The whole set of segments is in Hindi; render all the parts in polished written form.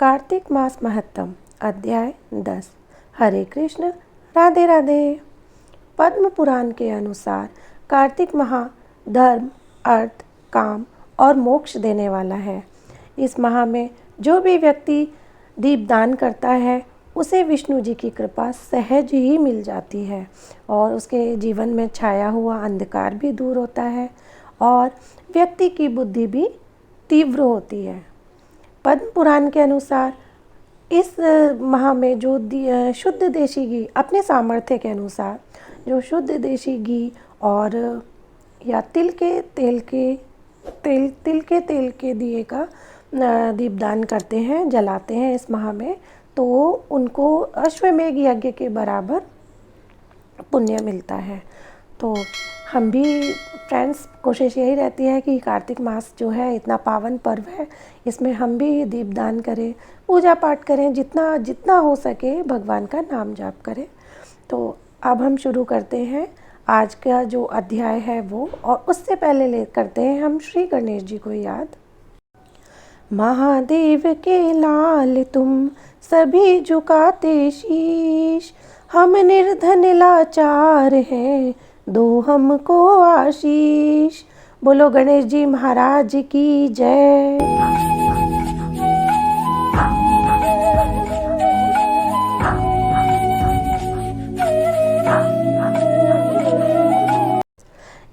कार्तिक मास महत्तम अध्याय 10। हरे कृष्ण, राधे राधे। पद्म पुराण के अनुसार कार्तिक माह धर्म, अर्थ, काम और मोक्ष देने वाला है। इस माह में जो भी व्यक्ति दीपदान करता है उसे विष्णु जी की कृपा सहज ही मिल जाती है और उसके जीवन में छाया हुआ अंधकार भी दूर होता है और व्यक्ति की बुद्धि भी तीव्र होती है। पद्म पुराण के अनुसार इस माह में जो शुद्ध देशी घी अपने सामर्थ्य के अनुसार जो शुद्ध देशी घी और या तिल के तेल के दिए का दीपदान करते हैं, जलाते हैं इस माह में, तो उनको अश्वमेघ यज्ञ के बराबर पुण्य मिलता है। तो हम भी फ्रेंड्स, कोशिश यही रहती है कि कार्तिक मास जो है इतना पावन पर्व है, इसमें हम भी दीपदान करें, पूजा पाठ करें, जितना हो सके भगवान का नाम जाप करें। तो अब हम शुरू करते हैं आज का जो अध्याय है वो, और उससे पहले करते हैं हम श्री गणेश जी को याद। महादेव के लाल तुम सभी झुकाते शीश, हम निर्धन लाचार हैं, दो हमको आशीष। बोलो गणेश जी महाराज की जय।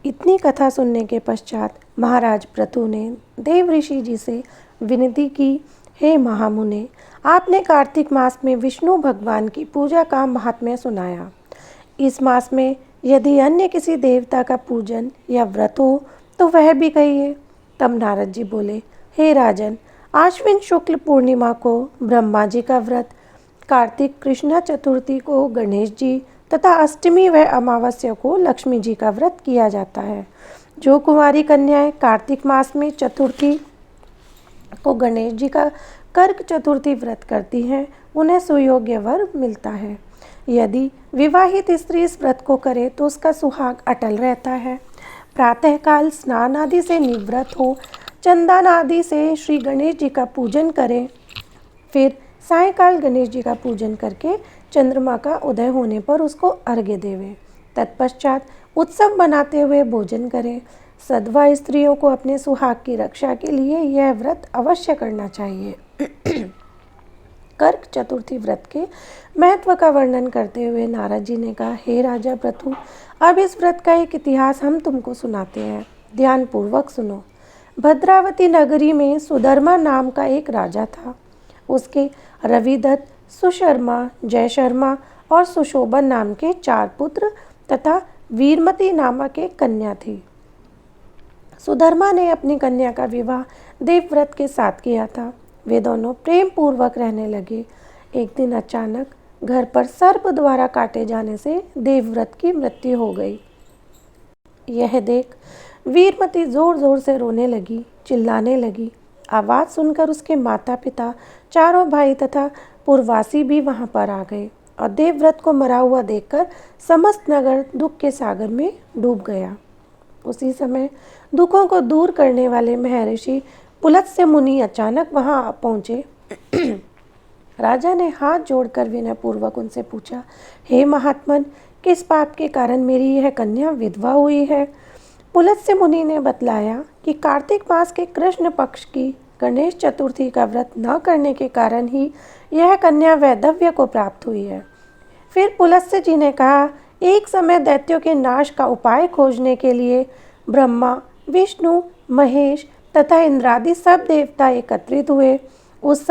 इतनी कथा सुनने के पश्चात महाराज पृथु ने देव ऋषि जी से विनती की, हे महामुने, आपने कार्तिक मास में विष्णु भगवान की पूजा का महात्म्य सुनाया। इस मास में यदि अन्य किसी देवता का पूजन या व्रत हो तो वह भी कहिए। तब नारद जी बोले, हे राजन, आश्विन शुक्ल पूर्णिमा को ब्रह्मा जी का व्रत, कार्तिक कृष्ण चतुर्थी को गणेश जी तथा अष्टमी व अमावस्या को लक्ष्मी जी का व्रत किया जाता है। जो कुंवारी कन्याएं कार्तिक मास में चतुर्थी को गणेश जी का कर्क चतुर्थी व्रत करती हैं, उन्हें सुयोग्य वर मिलता है। यदि विवाहित स्त्री इस व्रत को करे तो उसका सुहाग अटल रहता है। प्रातःकाल स्नान आदि से निवृत्त हो चंदन आदि से श्री गणेश जी का पूजन करें, फिर सायंकाल गणेश जी का पूजन करके चंद्रमा का उदय होने पर उसको अर्घ्य देवें। तत्पश्चात उत्सव मनाते हुए भोजन करें। सधवा स्त्रियों को अपने सुहाग की रक्षा के लिए यह व्रत अवश्य करना चाहिए। कर्क चतुर्थी व्रत के महत्व का वर्णन करते हुए नारद जी ने कहा, हे राजा पृथु, अब इस व्रत का एक इतिहास हम तुमको सुनाते हैं, ध्यान पूर्वक सुनो। भद्रावती नगरी में सुधर्मा नाम का एक राजा था। उसके रविदत्त, सुशर्मा, जयशर्मा और सुशोभन नाम के 4 पुत्र तथा वीरमती नामक एक कन्या थी। सुधर्मा ने अपनी कन्या का विवाह देवव्रत के साथ किया था। वे दोनों प्रेम पूर्वक रहने लगे। एक दिन अचानक घर पर सर्प द्वारा काटे जाने से देवव्रत की मृत्यु हो गई। यह देख वीरमती जोर जोर से रोने लगी, चिल्लाने लगी। आवाज़ सुनकर उसके माता पिता, चारों भाई तथा पुरवासी भी वहां पर आ गए और देवव्रत को मरा हुआ देखकर समस्त नगर दुख के सागर में डूब गया। उसी समय दुखों को दूर करने वाले महर्षि पुलत्स्य मुनि अचानक वहां पहुंचे। राजा ने हाथ जोड़कर विनय पूर्वक उनसे पूछा, हे महात्मन, किस पाप के कारण मेरी यह कन्या विधवा हुई है? पुलत्स्य मुनि ने बतलाया कि कार्तिक मास के कृष्ण पक्ष की गणेश चतुर्थी का व्रत न करने के कारण ही यह कन्या वैधव्य को प्राप्त हुई है। फिर पुलत्स्य जी ने कहा, एक समय दैत्यों के नाश का उपाय खोजने के लिए ब्रह्मा, विष्णु, महेश तथा इंद्रादि सब देवता एकत्रित हुए। उस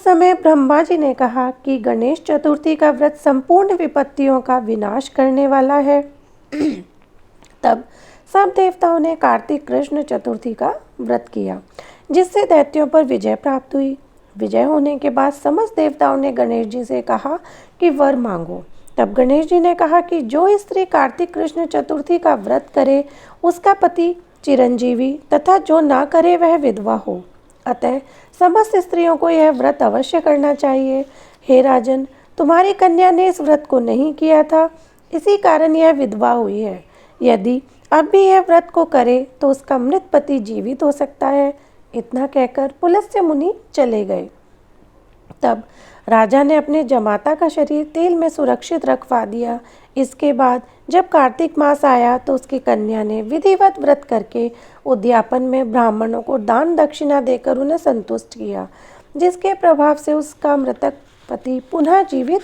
समय ब्रह्मा जी ने कहा कि गणेश चतुर्थी का व्रत संपूर्ण विपत्तियों का विनाश करने वाला है। तब सब देवताओं ने कार्तिक कृष्ण चतुर्थी का व्रत किया, जिससे दैत्यों पर विजय प्राप्त हुई। विजय होने के बाद समस्त देवताओं ने गणेश जी से कहा कि वर मांगो। तब गणेश जी ने कहा कि जो स्त्री कार्तिक कृष्ण चतुर्थी का व्रत करे उसका पति चिरंजीवी तथा जो ना करे वह विधवा हो। अतः समस्त स्त्रियों को यह व्रत अवश्य करना चाहिए। हे राजन, तुम्हारी कन्या ने इस व्रत को नहीं किया था, इसी कारण यह विधवा हुई है। यदि अब भी यह व्रत को करे तो उसका मृत पति जीवित हो सकता है। इतना कहकर पुलत्स्य मुनि चले गए। तब राजा ने अपने जमाता का शरीर तेल में सुरक्षित रखवा दिया। इसके बाद जब कार्तिक मास आया तो उसकी कन्या ने विधिवत व्रत करके उद्यापन में ब्राह्मणों को दान दक्षिणा देकर उन्हें संतुष्ट किया, जिसके प्रभाव से उसका मृतक पति पुनः जीवित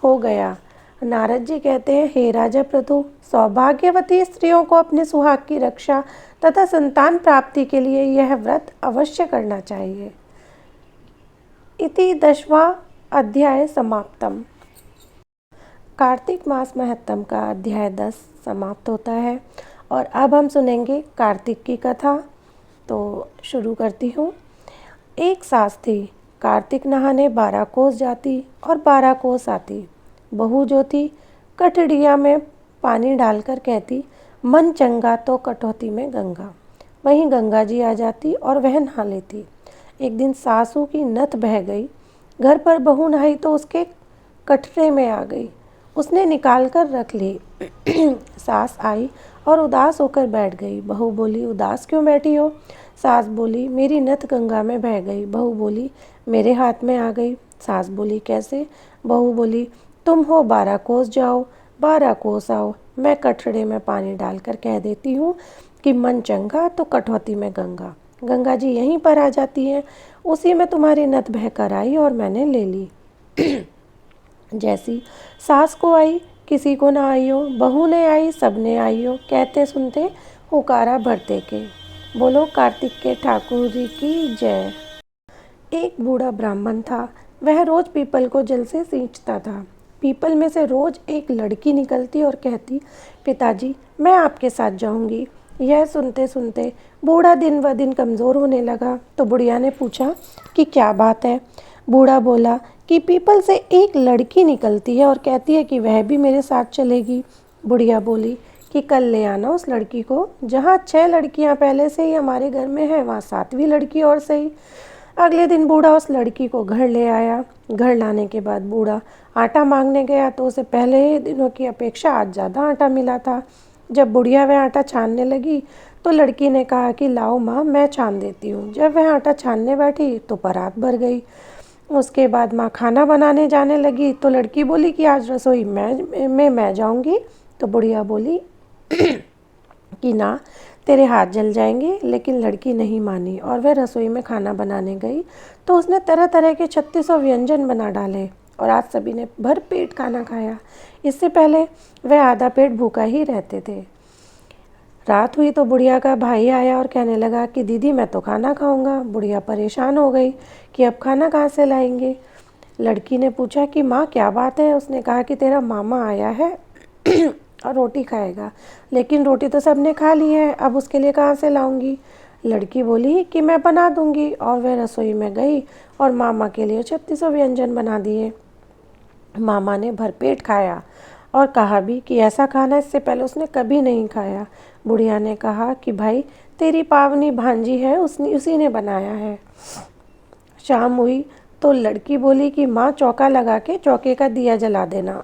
हो गया। नारद जी कहते हैं, हे राजा पृथु, सौभाग्यवती स्त्रियों को अपने सुहाग की रक्षा तथा संतान प्राप्ति के लिए यह व्रत अवश्य करना चाहिए। इति 10वां अध्याय समाप्तम। कार्तिक मास महत्तम का अध्याय 10 समाप्त होता है और अब हम सुनेंगे कार्तिक की कथा। तो शुरू करती हूँ। एक सास थी, कार्तिक नहाने 12 कोस जाती और 12 कोस आती। बहू जो थी कठड़िया में पानी डालकर कहती, मन चंगा तो कटौती में गंगा। वहीं गंगा जी आ जाती और वह नहा लेती। एक दिन सासू की नथ बह गई। घर पर बहू नहाई तो उसके कटरे में आ गई। उसने निकाल कर रख ली। सास आई और उदास होकर बैठ गई। बहू बोली, उदास क्यों बैठी हो? सास बोली, मेरी नथ गंगा में बह गई। बहू बोली, मेरे हाथ में आ गई। सास बोली, कैसे? बहू बोली, तुम हो 12 कोस जाओ, 12 कोस आओ। मैं कटड़े में पानी डालकर कह देती हूँ कि मन चंगा तो कटौती में गंगा। गंगा जी यहीं पर आ जाती है। उसी में तुम्हारी नथ बह कर आई और मैंने ले ली। जैसी सास को आई किसी को ना आई हो, बहू ने आई सबने आई हो। कहते सुनते हुकारा भरते के। बोलो कार्तिक के ठाकुर जी की जय। एक बूढ़ा ब्राह्मण था। वह रोज पीपल को जल से सींचता था। पीपल में से रोज एक लड़की निकलती और कहती, पिताजी मैं आपके साथ जाऊंगी। यह सुनते सुनते बूढ़ा दिन व दिन कमज़ोर होने लगा। तो बुढ़िया ने पूछा कि क्या बात है? बूढ़ा बोला कि पीपल से एक लड़की निकलती है और कहती है कि वह भी मेरे साथ चलेगी। बुढ़िया बोली कि कल ले आना उस लड़की को। जहाँ 6 लड़कियाँ पहले से ही हमारे घर में हैं, वहाँ 7वीं लड़की और सही। अगले दिन बूढ़ा उस लड़की को घर ले आया। घर लाने के बाद बूढ़ा आटा मांगने गया तो उसे पहले दिनों की अपेक्षा आज ज़्यादा आटा मिला था। जब बुढ़िया वह आटा छानने लगी तो लड़की ने कहा कि लाओ माँ, मैं छान देती हूँ। जब वह आटा छानने बैठी तो परात भर गई। उसके बाद माँ खाना बनाने जाने लगी तो लड़की बोली कि आज रसोई मैं जाऊँगी। तो बुढ़िया बोली कि ना, तेरे हाथ जल जाएंगे। लेकिन लड़की नहीं मानी और वह रसोई में खाना बनाने गई तो उसने तरह तरह के 3600 व्यंजन बना डाले और आज सभी ने भर पेट खाना खाया। इससे पहले वह आधा पेट भूखा ही रहते थे। रात हुई तो बुढ़िया का भाई आया और कहने लगा कि दीदी मैं तो खाना खाऊंगा। बुढ़िया परेशान हो गई कि अब खाना कहाँ से लाएंगे। लड़की ने पूछा कि माँ क्या बात है? उसने कहा कि तेरा मामा आया है और रोटी खाएगा, लेकिन रोटी तो सबने खा ली है, अब उसके लिए कहाँ से लाऊंगी? लड़की बोली कि मैं बना दूंगी और वह रसोई में गई और मामा के लिए 3600 व्यंजन बना दिए। मामा ने भरपेट खाया और कहा भी कि ऐसा खाना इससे पहले उसने कभी नहीं खाया। बुढ़िया ने कहा कि भाई तेरी पावनी भांजी है, उसी ने बनाया है। शाम हुई तो लड़की बोली कि माँ चौका लगा के चौके का दिया जला देना,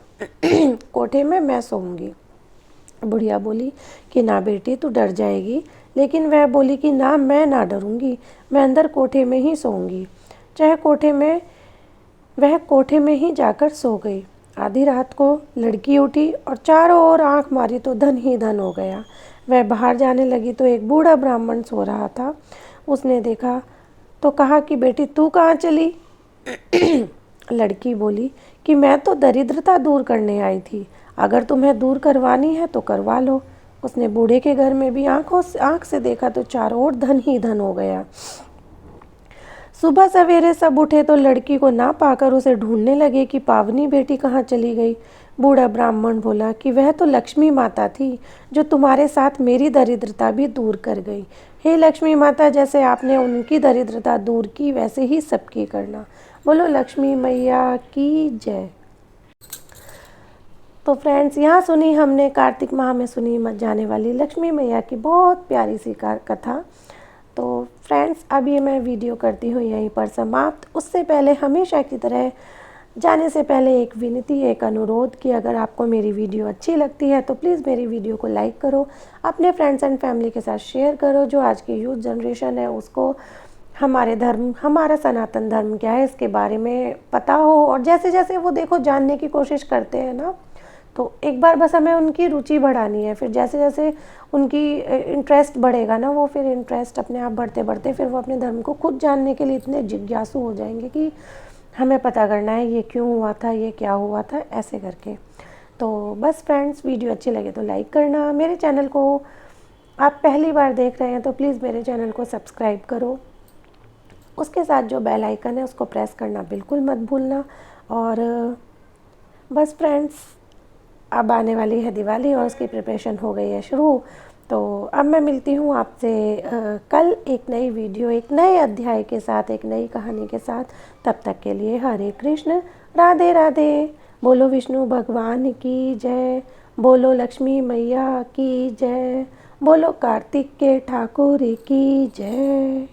कोठे में मैं सोऊंगी। बुढ़िया बोली कि ना बेटी तू डर जाएगी। लेकिन वह बोली कि ना, मैं ना डरूंगी, मैं अंदर कोठे में ही सोऊंगी। वह कोठे में ही जाकर सो गई। आधी रात को लड़की उठी और चारों ओर आंख मारी तो धन ही धन हो गया। वह बाहर जाने लगी तो एक बूढ़ा ब्राह्मण सो रहा था। उसने देखा तो कहा कि बेटी तू कहाँ चली? लड़की बोली कि मैं तो दरिद्रता दूर करने आई थी, अगर तुम्हें दूर करवानी है तो करवा लो। उसने बूढ़े के घर में भी आंख से देखा तो चारों ओर धन ही धन हो गया। सुबह सवेरे सब उठे तो लड़की को ना पाकर उसे ढूंढने लगे कि पावनी बेटी कहाँ चली गई। बूढ़ा ब्राह्मण बोला कि वह तो लक्ष्मी माता थी जो तुम्हारे साथ मेरी दरिद्रता भी दूर कर गई। हे लक्ष्मी माता, जैसे आपने उनकी दरिद्रता दूर की वैसे ही सबकी करना। बोलो लक्ष्मी मैया की जय। तो फ्रेंड्स, यहाँ सुनी हमने कार्तिक माह में सुनी जाने वाली लक्ष्मी मैया की बहुत प्यारी सी कथा। तो फ्रेंड्स, अब ये मैं वीडियो करती हूँ यहीं पर समाप्त। उससे पहले हमेशा की तरह जाने से पहले एक विनती, एक अनुरोध कि अगर आपको मेरी वीडियो अच्छी लगती है तो प्लीज़ मेरी वीडियो को लाइक करो, अपने फ्रेंड्स एंड फैमिली के साथ शेयर करो। जो आज की यूथ जनरेशन है उसको हमारे धर्म, हमारा सनातन धर्म क्या है इसके बारे में पता हो। और जैसे जैसे वो देखो जानने की कोशिश करते हैं ना, तो एक बार बस हमें उनकी रुचि बढ़ानी है। फिर जैसे जैसे उनकी इंटरेस्ट बढ़ेगा ना, वो फिर इंटरेस्ट अपने आप बढ़ते बढ़ते फिर वो अपने धर्म को खुद जानने के लिए इतने जिज्ञासु हो जाएंगे कि हमें पता करना है ये क्यों हुआ था, ये क्या हुआ था, ऐसे करके। तो बस फ्रेंड्स, वीडियो अच्छी लगे तो लाइक करना। मेरे चैनल को आप पहली बार देख रहे हैं तो प्लीज़ मेरे चैनल को सब्सक्राइब करो। उसके साथ जो बेल आइकन है उसको प्रेस करना बिल्कुल मत भूलना। और बस फ्रेंड्स, अब आने वाली है दिवाली और उसकी प्रिपरेशन हो गई है शुरू। तो अब मैं मिलती हूँ आपसे कल एक नई वीडियो, एक नए अध्याय के साथ, एक नई कहानी के साथ। तब तक के लिए हरे कृष्ण, राधे राधे। बोलो विष्णु भगवान की जय, बोलो लक्ष्मी मैया की जय, बोलो कार्तिक के ठाकुर की जय।